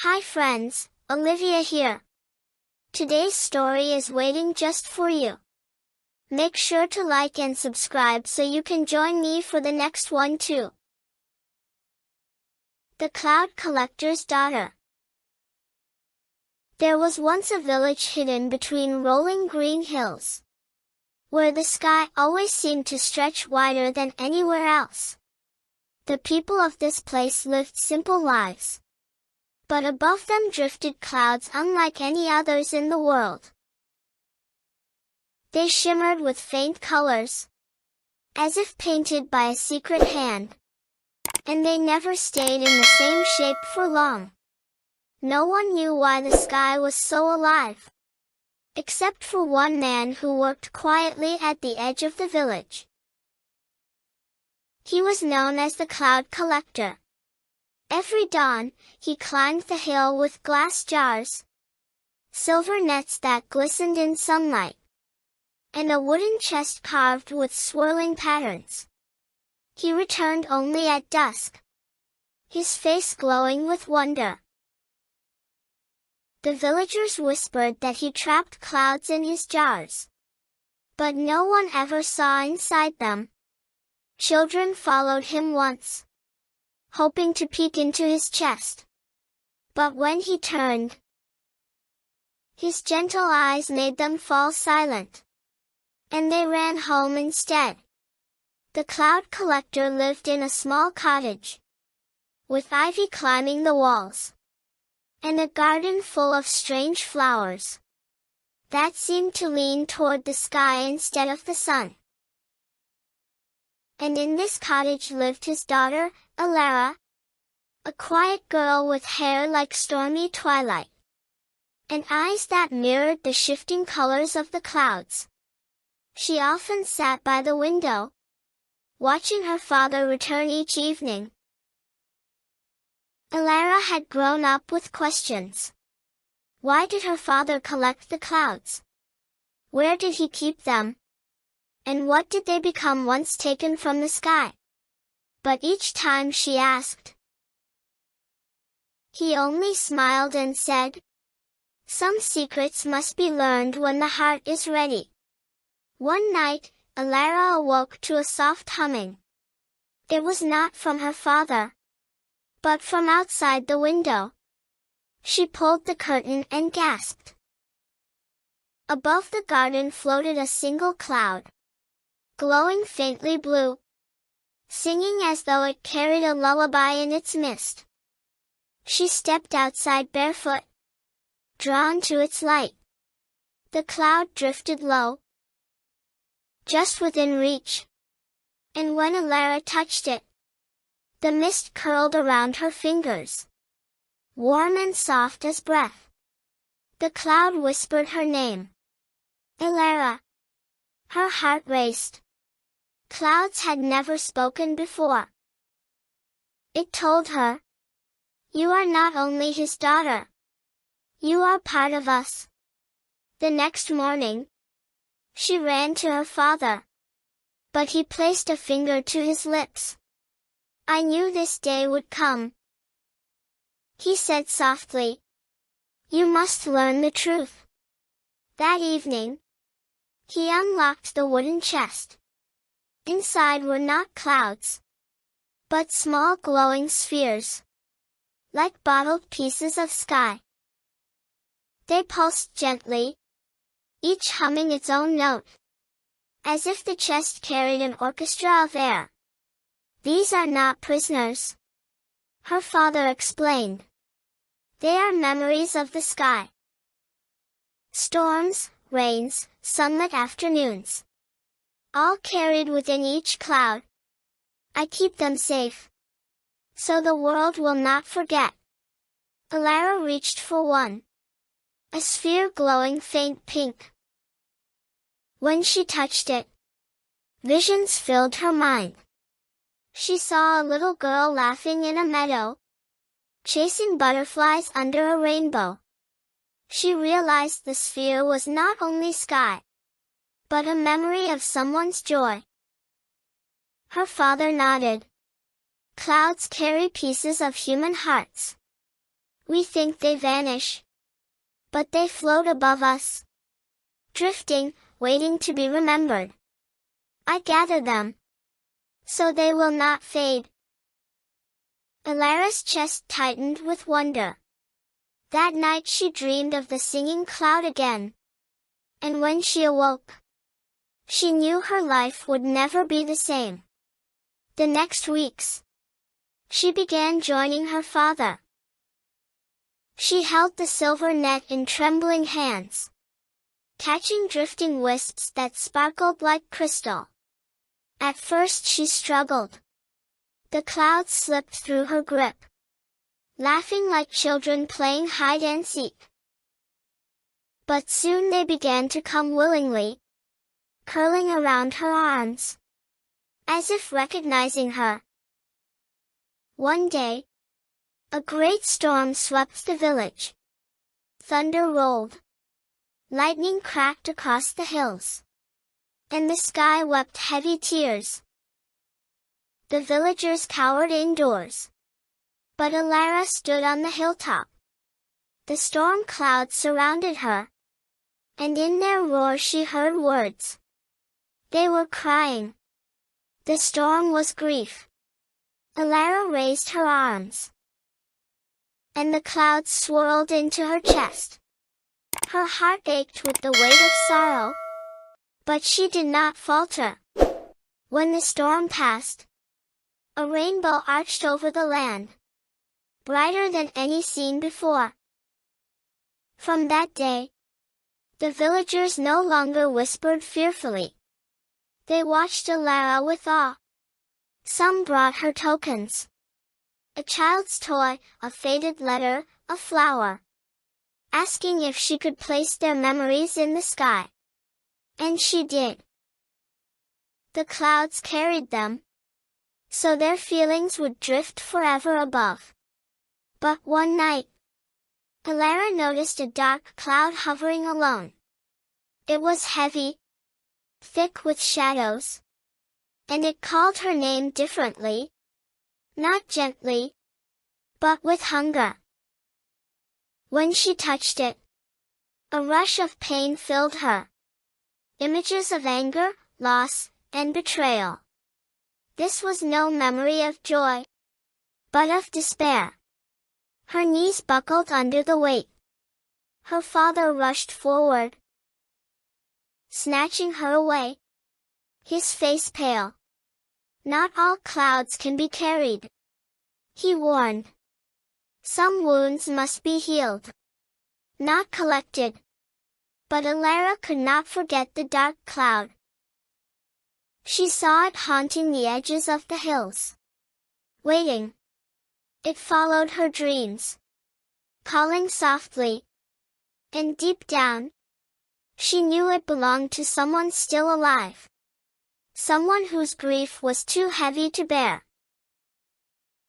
Hi friends, Olivia here. Today's story is waiting just for you. Make sure to like and subscribe so you can join me for the next one too. The Cloud Collector's Daughter. There was once a village hidden between rolling green hills, where the sky always seemed to stretch wider than anywhere else. The people of this place lived simple lives, but above them drifted clouds unlike any others in the world. They shimmered with faint colors, as if painted by a secret hand, and they never stayed in the same shape for long. No one knew why the sky was so alive, except for one man who worked quietly at the edge of the village. He was known as the Cloud Collector. Every dawn, he climbed the hill with glass jars, silver nets that glistened in sunlight, and a wooden chest carved with swirling patterns. He returned only at dusk, his face glowing with wonder. The villagers whispered that he trapped clouds in his jars, but no one ever saw inside them. Children followed him once, hoping to peek into his chest. But when he turned, his gentle eyes made them fall silent, and they ran home instead. The Cloud Collector lived in a small cottage, with ivy climbing the walls, and a garden full of strange flowers that seemed to lean toward the sky instead of the sun. And in this cottage lived his daughter, Olivia, a quiet girl with hair like stormy twilight, and eyes that mirrored the shifting colors of the clouds. She often sat by the window, watching her father return each evening. Olivia had grown up with questions. Why did her father collect the clouds? Where did he keep them? And what did they become once taken from the sky? But each time she asked, he only smiled and said, "Some secrets must be learned when the heart is ready." One night, Olivia awoke to a soft humming. It was not from her father, but from outside the window. She pulled the curtain and gasped. Above the garden floated a single cloud, glowing faintly blue, singing as though it carried a lullaby in its mist. She stepped outside barefoot, drawn to its light. The cloud drifted low, just within reach, and when Olivia touched it, the mist curled around her fingers, warm and soft as breath. The cloud whispered her name, Olivia. Her heart raced. Clouds had never spoken before. It told her, "You are not only his daughter. You are part of us." The next morning, she ran to her father, but he placed a finger to his lips. "I knew this day would come," he said softly. "You must learn the truth." That evening, he unlocked the wooden chest. Inside were not clouds, but small glowing spheres, like bottled pieces of sky. They pulsed gently, each humming its own note, as if the chest carried an orchestra of air. "These are not prisoners," her father explained. "They are memories of the sky. Storms, rains, sunlit afternoons, all carried within each cloud. I keep them safe, so the world will not forget." Olivia reached for one, a sphere glowing faint pink. When she touched it, visions filled her mind. She saw a little girl laughing in a meadow, chasing butterflies under a rainbow. She realized the sphere was not only sky, but a memory of someone's joy. Her father nodded. Clouds carry pieces of human hearts. We think they vanish, but they float above us, drifting, waiting to be remembered. I gather them, so they will not fade." Elara's chest tightened with wonder. That night she dreamed of the singing cloud again. And when she awoke, she knew her life would never be the same. The next weeks, she began joining her father. She held the silver net in trembling hands, catching drifting wisps that sparkled like crystal. At first she struggled. The clouds slipped through her grip, laughing like children playing hide and seek. But soon they began to come willingly, curling around her arms, as if recognizing her. One day, a great storm swept the village. Thunder rolled. Lightning cracked across the hills, and the sky wept heavy tears. The villagers cowered indoors, but Elara stood on the hilltop. The storm clouds surrounded her, and in their roar she heard words. They were crying. The storm was grief. Elara raised her arms, and the clouds swirled into her chest. Her heart ached with the weight of sorrow, but she did not falter. When the storm passed, a rainbow arched over the land, brighter than any seen before. From that day, the villagers no longer whispered fearfully. They watched Elara with awe. Some brought her tokens. A child's toy, a faded letter, a flower, asking if she could place their memories in the sky. And she did. The clouds carried them, so their feelings would drift forever above. But one night, Elara noticed a dark cloud hovering alone. It was heavy, thick with shadows, and it called her name differently, not gently, but with hunger. When she touched it, a rush of pain filled her. Images of anger, loss, and betrayal. This was no memory of joy, but of despair. Her knees buckled under the weight. Her father rushed forward, snatching her away, his face pale. "Not all clouds can be carried," he warned. "Some wounds must be healed, not collected." But Elara could not forget the dark cloud. She saw it haunting the edges of the hills, waiting. It followed her dreams, calling softly. And deep down, she knew it belonged to someone still alive. Someone whose grief was too heavy to bear.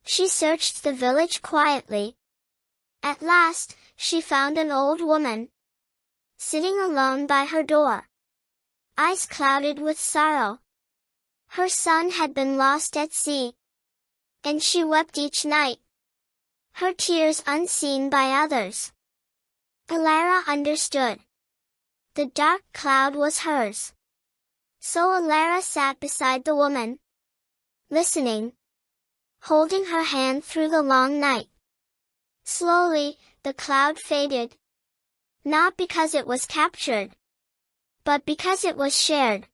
She searched the village quietly. At last, she found an old woman, sitting alone by her door, eyes clouded with sorrow. Her son had been lost at sea, and she wept each night, her tears unseen by others. Elara understood. The dark cloud was hers. So Elara sat beside the woman, listening, holding her hand through the long night. Slowly, the cloud faded, not because it was captured, but because it was shared.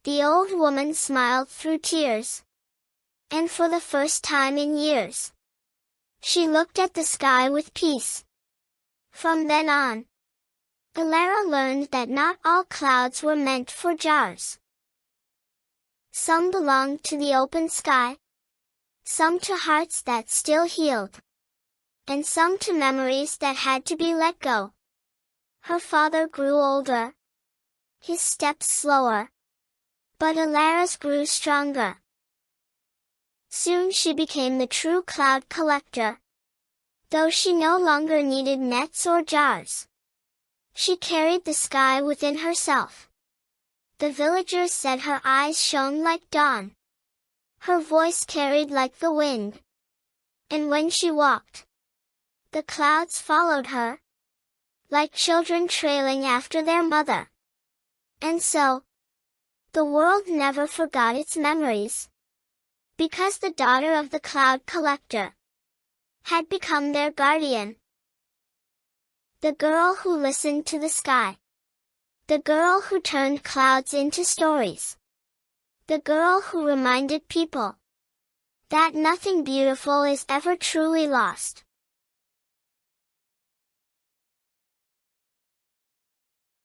The old woman smiled through tears, and for the first time in years, she looked at the sky with peace. From then on, Elara learned that not all clouds were meant for jars. Some belonged to the open sky, some to hearts that still healed, and some to memories that had to be let go. Her father grew older, his steps slower, but Elara's grew stronger. Soon she became the true cloud collector, though she no longer needed nets or jars. She carried the sky within herself. The villagers said her eyes shone like dawn. Her voice carried like the wind. And when she walked, The clouds followed her, like children trailing after their mother. And so, the world never forgot its memories, because the daughter of the cloud collector had become their guardian. The girl who listened to the sky. The girl who turned clouds into stories. The girl who reminded people that nothing beautiful is ever truly lost.